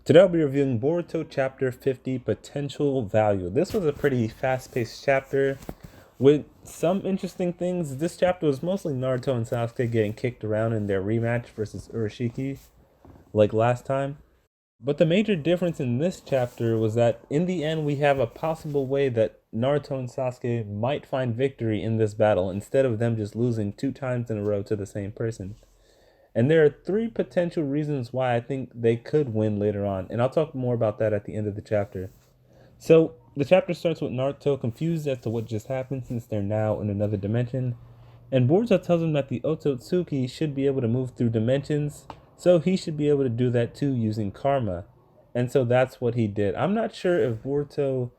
Today I'll be reviewing Boruto Chapter 50, Potential Value. This was a pretty fast-paced chapter with some interesting things. This chapter was mostly Naruto and Sasuke getting kicked around in their rematch versus Isshiki, like last time. But the major difference in this chapter was that in the end we have a possible way that Naruto and Sasuke might find victory in this battle instead of them just losing 2 times in a row to the same person. And there are 3 potential reasons why I think they could win later on, and I'll talk more about that at the end of the chapter. So, the chapter starts with Naruto confused as to what just happened since they're now in another dimension, and Boruto tells him that the Otsutsuki should be able to move through dimensions, so he should be able to do that too using karma. And so that's what he did. I'm not sure if Boruto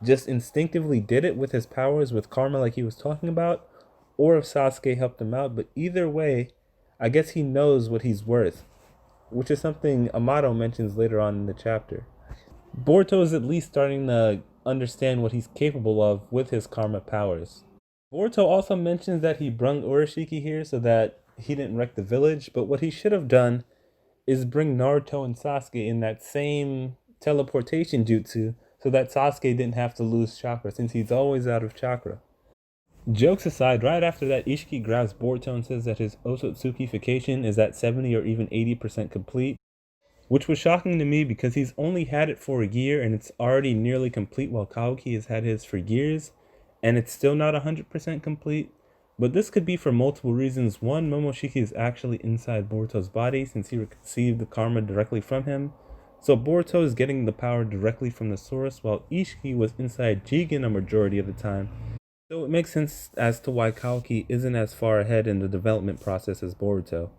just instinctively did it with his powers with karma like he was talking about, or if Sasuke helped him out, but either way, I guess he knows what he's worth, which is something Amato mentions later on in the chapter. Boruto is at least starting to understand what he's capable of with his karma powers. Boruto also mentions that he brung Urashiki here so that he didn't wreck the village, but what he should have done is bring Naruto and Sasuke in that same teleportation jutsu so that Sasuke didn't have to lose chakra since he's always out of chakra. Jokes aside, right after that, Isshiki grabs Boruto and says that his Otsutsuki-fication is at 70 or even 80% complete, which was shocking to me because he's only had it for a year and it's already nearly complete while Kawaki has had his for years, and it's still not 100% complete. But this could be for multiple reasons. One, Momoshiki is actually inside Boruto's body since he received the karma directly from him. So Boruto is getting the power directly from the source, while Isshiki was inside Jigen a majority of the time. So it makes sense as to why Kawaki isn't as far ahead in the development process as Boruto.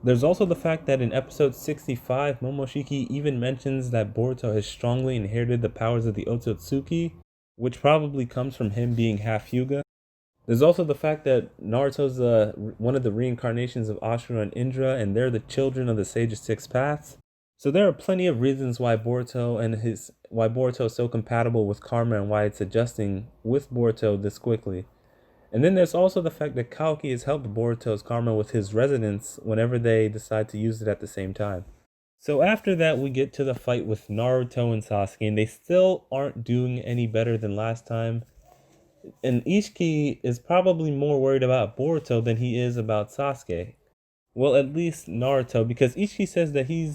There's also the fact that in episode 65, Momoshiki even mentions that Boruto has strongly inherited the powers of the Otsutsuki, which probably comes from him being half Hyuga. There's also the fact that Naruto's one of the reincarnations of Ashura and Indra, and they're the children of the Sage of Six Paths. So there are plenty of reasons why Boruto is so compatible with karma and why it's adjusting with Boruto this quickly. And then there's also the fact that Kawaki has helped Boruto's karma with his resonance whenever they decide to use it at the same time. So after that, we get to the fight with Naruto and Sasuke, and they still aren't doing any better than last time. And Isshiki is probably more worried about Boruto than he is about Sasuke. Well, at least Naruto, because Isshiki says that he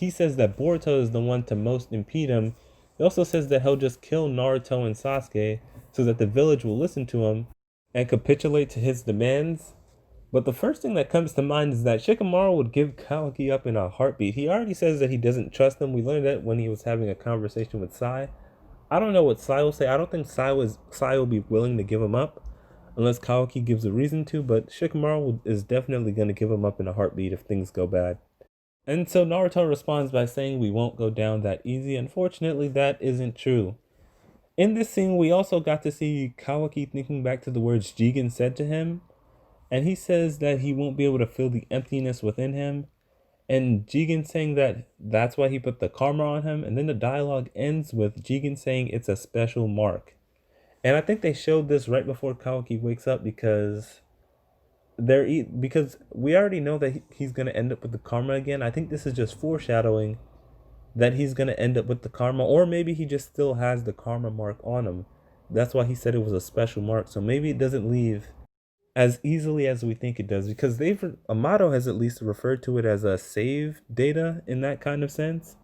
says that Boruto is the one to most impede him. He also says that he'll just kill Naruto and Sasuke so that the village will listen to him and capitulate to his demands. But the first thing that comes to mind is that Shikamaru would give Kawaki up in a heartbeat. He already says that he doesn't trust him. We learned that when he was having a conversation with Sai. I don't know what Sai will say. I don't think Sai will be willing to give him up unless Kawaki gives a reason to, but Shikamaru is definitely going to give him up in a heartbeat if things go bad. And so Naruto responds by saying we won't go down that easy. Unfortunately, that isn't true. In this scene, we also got to see Kawaki thinking back to the words Jigen said to him, and he says that he won't be able to feel the emptiness within him, and Jigen saying that that's why he put the karma on him, and then the dialogue ends with Jigen saying it's a special mark. And I think they showed this right before Kawaki wakes up because we already know that he's going to end up with the karma again. I think this is just foreshadowing that he's going to end up with the karma, or maybe he just still has the karma mark on him. That's why he said it was a special mark. So maybe it doesn't leave as easily as we think it does, because Amato has at least referred to it as a save data in that kind of sense,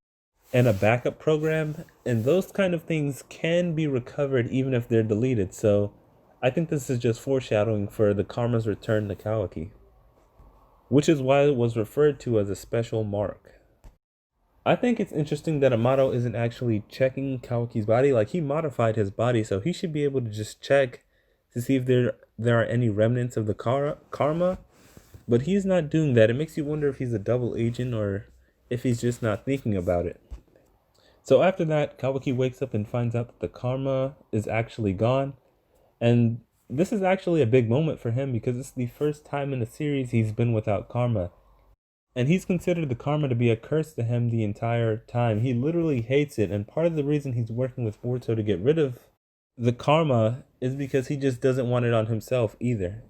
and a backup program, and those kind of things can be recovered even if they're deleted. So I think this is just foreshadowing for the karma's return to Kawaki, which is why it was referred to as a special mark. I think it's interesting that Amato isn't actually checking Kawaki's body. Like, he modified his body, so he should be able to just check to see if there are any remnants of the karma, but he's not doing that. It makes you wonder if he's a double agent or if he's just not thinking about it. So after that, Kawaki wakes up and finds out that the karma is actually gone. And this is actually a big moment for him because it's the first time in the series he's been without karma. And he's considered the karma to be a curse to him the entire time. He literally hates it. And part of the reason he's working with Boruto to get rid of the karma is because he just doesn't want it on himself either.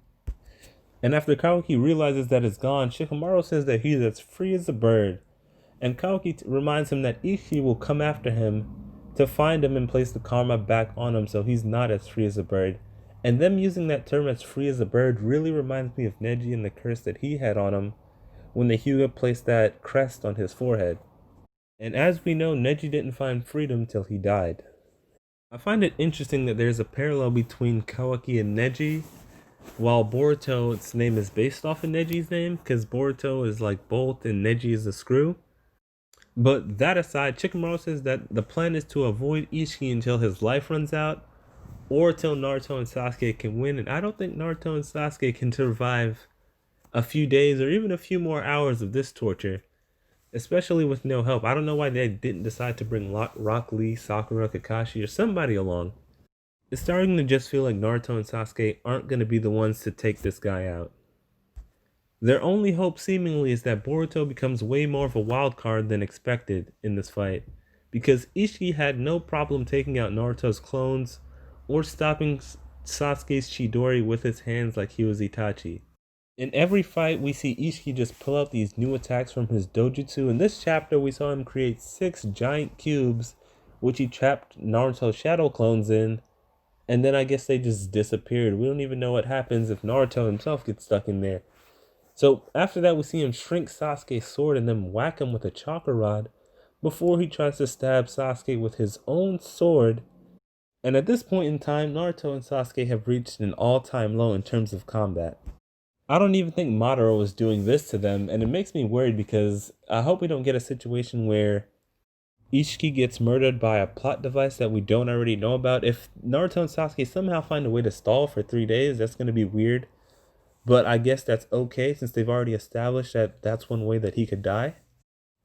And after Kawaki realizes that it's gone, Shikamaru says that he's as free as a bird. And Kawaki reminds him that Isshiki will come after him to find him and place the karma back on him so he's not as free as a bird. And them using that term as free as a bird really reminds me of Neji and the curse that he had on him when the Hyuga placed that crest on his forehead. And as we know, Neji didn't find freedom till he died. I find it interesting that there's a parallel between Kawaki and Neji, while Boruto's name is based off of Neji's name, because Boruto is like bolt and Neji is a screw. But that aside, Shikamaru says that the plan is to avoid Isshiki until his life runs out, or till Naruto and Sasuke can win, and I don't think Naruto and Sasuke can survive a few days or even a few more hours of this torture, especially with no help. I don't know why they didn't decide to bring Rock Lee, Sakura, Kakashi, or somebody along. It's starting to just feel like Naruto and Sasuke aren't going to be the ones to take this guy out. Their only hope seemingly is that Boruto becomes way more of a wild card than expected in this fight, because Isshiki had no problem taking out Naruto's clones or stopping Sasuke's Chidori with his hands like he was Itachi. In every fight, we see Isshiki just pull out these new attacks from his dojutsu. In this chapter, we saw him create 6 giant cubes, which he trapped Naruto's shadow clones in, and then I guess they just disappeared. We don't even know what happens if Naruto himself gets stuck in there. So after that, we see him shrink Sasuke's sword and then whack him with a chakra rod before he tries to stab Sasuke with his own sword. And at this point in time, Naruto and Sasuke have reached an all-time low in terms of combat. I don't even think Madara was doing this to them, and it makes me worried because I hope we don't get a situation where Isshiki gets murdered by a plot device that we don't already know about. If Naruto and Sasuke somehow find a way to stall for 3 days, that's going to be weird. But I guess that's okay since they've already established that that's one way that he could die.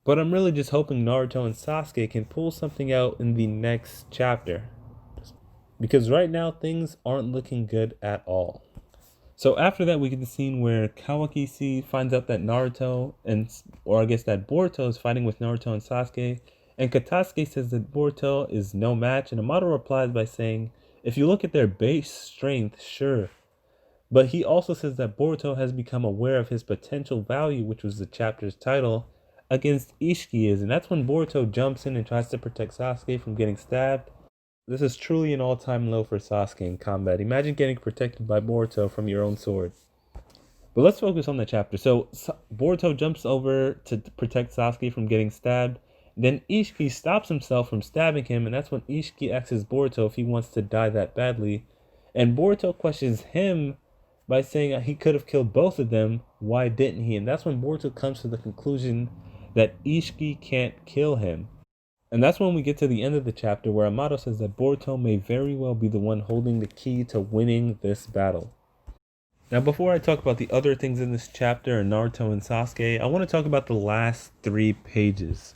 But I'm really just hoping Naruto and Sasuke can pull something out in the next chapter, because right now things aren't looking good at all. So after that, we get the scene where Kawaki finds out that Naruto or I guess that Boruto is fighting with Naruto and Sasuke, and Katasuke says that Boruto is no match, and Amato replies by saying, if you look at their base strength, sure. But he also says that Boruto has become aware of his potential value, which was the chapter's title, against Isshiki is, and that's when Boruto jumps in and tries to protect Sasuke from getting stabbed. This is truly an all-time low for Sasuke in combat. Imagine getting protected by Boruto from your own sword. But let's focus on the chapter. So Boruto jumps over to protect Sasuke from getting stabbed. Then Isshiki stops himself from stabbing him, and that's when Isshiki asks Boruto if he wants to die that badly. And Boruto questions him by saying he could have killed both of them. Why didn't he? And that's when Boruto comes to the conclusion that Isshiki can't kill him. And that's when we get to the end of the chapter where Amato says that Boruto may very well be the one holding the key to winning this battle. Now, before I talk about the other things in this chapter and Naruto and Sasuke, I want to talk about the last 3 pages.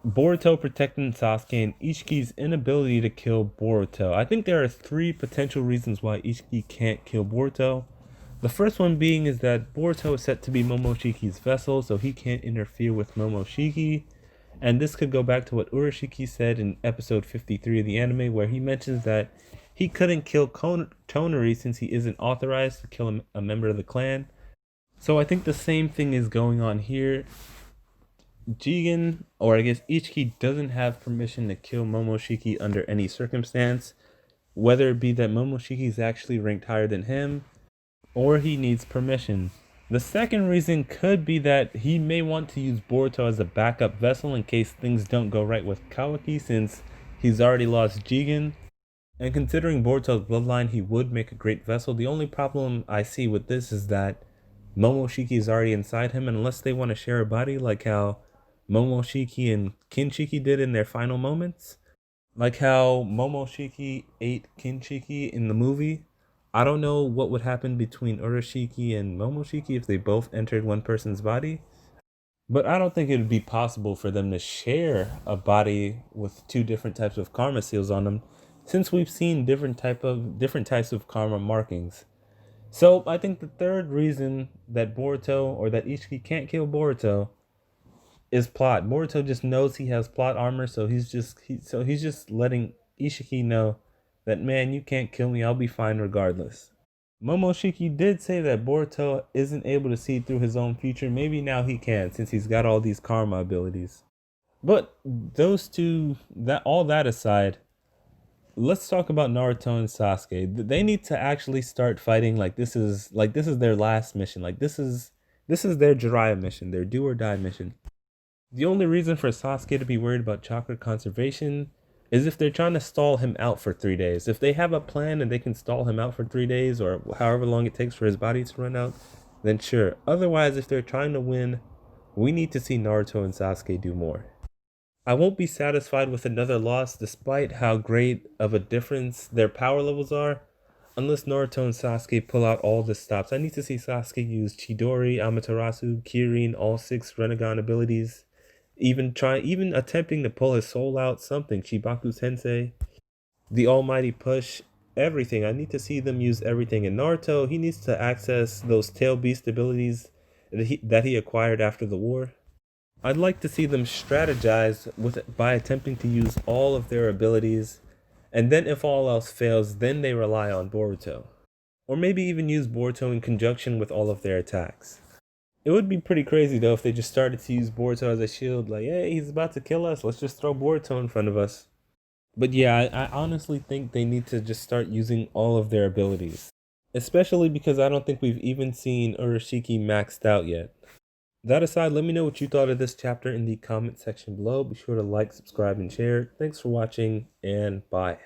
Boruto protecting Sasuke and Isshiki's inability to kill Boruto. I think there are 3 potential reasons why Isshiki can't kill Boruto. The first one being is that Boruto is set to be Momoshiki's vessel, so he can't interfere with Momoshiki. And this could go back to what Urashiki said in episode 53 of the anime, where he mentions that he couldn't kill Tonari since he isn't authorized to kill a member of the clan. So I think the same thing is going on here. Jigen, or I guess Isshiki, doesn't have permission to kill Momoshiki under any circumstance, whether it be that Momoshiki is actually ranked higher than him, or he needs permission. The second reason could be that he may want to use Boruto as a backup vessel in case things don't go right with Kawaki, since he's already lost Jigen. And considering Boruto's bloodline, he would make a great vessel. The only problem I see with this is that Momoshiki is already inside him, and unless they want to share a body like how Momoshiki and Kinshiki did in their final moments, like how Momoshiki ate Kinshiki in the movie, I don't know what would happen between Urashiki and Momoshiki if they both entered one person's body. But I don't think it would be possible for them to share a body with 2 different types of karma seals on them, since we've seen different types of karma markings. So I think the third reason that Boruto or that Isshiki can't kill Boruto is plot. Boruto just knows he has plot armor, so he's just letting Isshiki know that, man, you can't kill me, I'll be fine regardless. Momoshiki did say that Boruto isn't able to see through his own future. Maybe now he can, since he's got all these karma abilities. But those two, that all that aside, let's talk about Naruto and Sasuke. They need to actually start fighting like this is their last mission. Like this is their Jiraiya mission, their do or die mission. The only reason for Sasuke to be worried about chakra conservation is if they're trying to stall him out for 3 days. If they have a plan and they can stall him out for 3 days or however long it takes for his body to run out, then sure. Otherwise, if they're trying to win, we need to see Naruto and Sasuke do more. I won't be satisfied with another loss despite how great of a difference their power levels are, unless Naruto and Sasuke pull out all the stops. I need to see Sasuke use Chidori, Amaterasu, Kirin, all 6 Rinnegan abilities, even attempting to pull his soul out, something, Chibaku Sensei, the almighty push, everything. I need to see them use everything. In Naruto, he needs to access those tail beast abilities that he acquired after the war. I'd like to see them strategize by attempting to use all of their abilities, and then if all else fails, then they rely on Boruto. Or maybe even use Boruto in conjunction with all of their attacks. It would be pretty crazy though if they just started to use Boruto as a shield, like, hey, he's about to kill us, let's just throw Boruto in front of us. But yeah, I honestly think they need to just start using all of their abilities. Especially because I don't think we've even seen Urashiki maxed out yet. That aside, let me know what you thought of this chapter in the comment section below. Be sure to like, subscribe, and share. Thanks for watching, and bye.